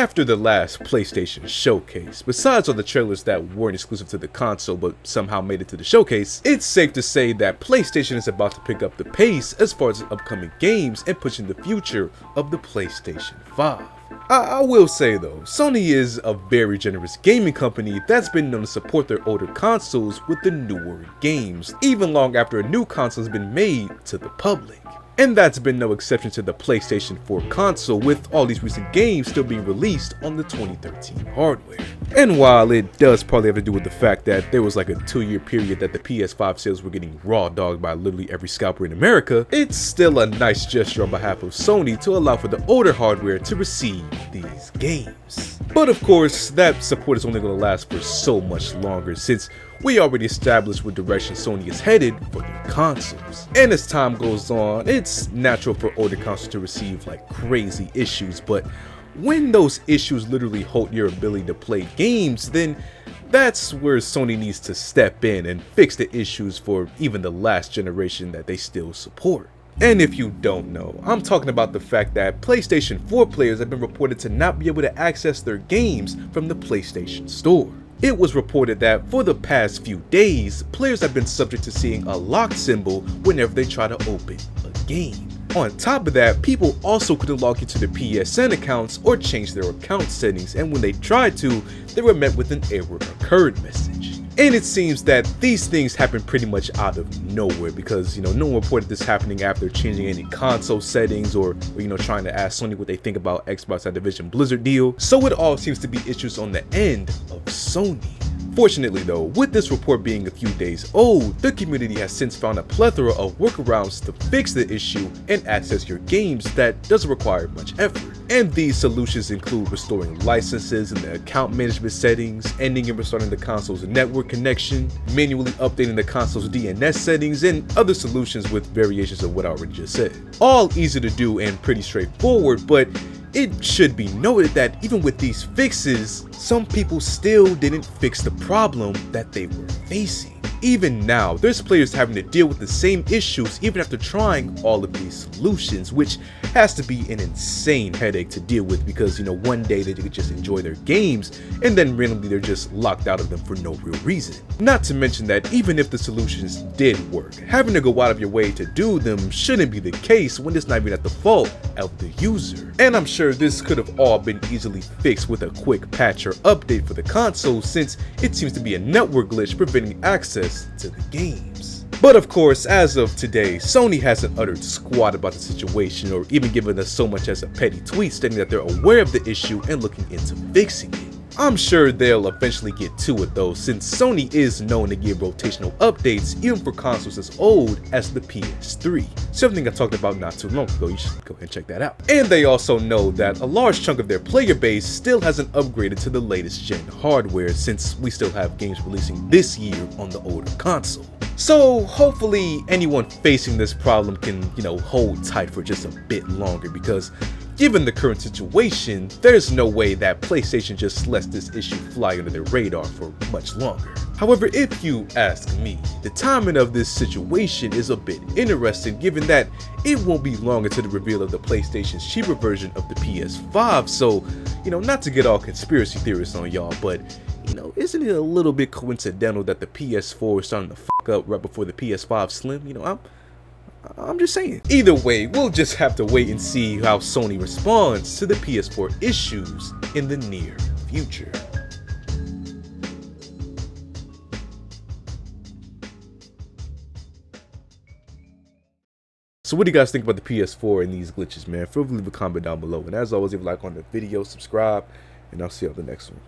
After the last PlayStation showcase, besides all the trailers that weren't exclusive to the console but somehow made it to the showcase, it's safe to say that PlayStation is about to pick up the pace as far as upcoming games and pushing the future of the PlayStation 5. I will say though, Sony is a very generous gaming company that's been known to support their older consoles with the newer games, even long after a new console has been made to the public. And that's been no exception to the PlayStation 4 console, with all these recent games still being released on the 2013 hardware. And while it does probably have to do with the fact that there was like a 2-year period that the PS5 sales were getting raw dogged by literally every scalper in America, it's still a nice gesture on behalf of Sony to allow for the older hardware to receive these games. But of course, that support is only going to last for so much longer, since we already established what direction Sony is headed for their consoles. And as time goes on, it's natural for older consoles to receive like crazy issues, but when those issues literally halt your ability to play games, then that's where Sony needs to step in and fix the issues for even the last generation that they still support. And if you don't know, I'm talking about the fact that PlayStation 4 players have been reported to not be able to access their games from the PlayStation Store. It was reported that for the past few days, players have been subject to seeing a lock symbol whenever they try to open a game. On top of that, people also couldn't log into their PSN accounts or change their account settings, and when they tried to, they were met with an error occurred message. And it seems that these things happen pretty much out of nowhere because, no one reported this happening after changing any console settings or trying to ask Sony what they think about Xbox Activision Blizzard deal. So it all seems to be issues on the end of Sony. Fortunately though, with this report being a few days old, the community has since found a plethora of workarounds to fix the issue and access your games that doesn't require much effort. And these solutions include restoring licenses in the account management settings, ending and restarting the console's network connection, manually updating the console's DNS settings, and other solutions with variations of what I already just said. All easy to do and pretty straightforward, but it should be noted that even with these fixes, some people still didn't fix the problem that they were facing. Even now, there's players having to deal with the same issues even after trying all of these solutions, which has to be an insane headache to deal with because, one day they could just enjoy their games and then randomly they're just locked out of them for no real reason. Not to mention that even if the solutions did work, having to go out of your way to do them shouldn't be the case when it's not even at the fault of the user. And I'm sure this could have all been easily fixed with a quick patch or update for the console, since it seems to be a network glitch preventing access to the games. But of course, as of today, Sony hasn't uttered squat about the situation or even given us so much as a petty tweet stating that they're aware of the issue and looking into fixing it. I'm sure they'll eventually get to it though, since Sony is known to give rotational updates even for consoles as old as the PS3. Something I talked about not too long ago, you should go ahead and check that out. And they also know that a large chunk of their player base still hasn't upgraded to the latest gen hardware, since we still have games releasing this year on the older console. So hopefully anyone facing this problem can, hold tight for just a bit longer, because given the current situation, there's no way that PlayStation just lets this issue fly under their radar for much longer. However, if you ask me, the timing of this situation is a bit interesting, given that it won't be long until the reveal of the PlayStation's cheaper version of the PS5, so, not to get all conspiracy theorists on y'all, but, isn't it a little bit coincidental that the PS4 is starting to fuck up right before the PS5 Slim? I'm just saying. Either way, we'll just have to wait and see how Sony responds to the PS4 issues in the near future. So what do you guys think about the PS4 and these glitches, man? Feel free to leave a comment down below. And as always, leave a like on the video, subscribe, and I'll see you on the next one.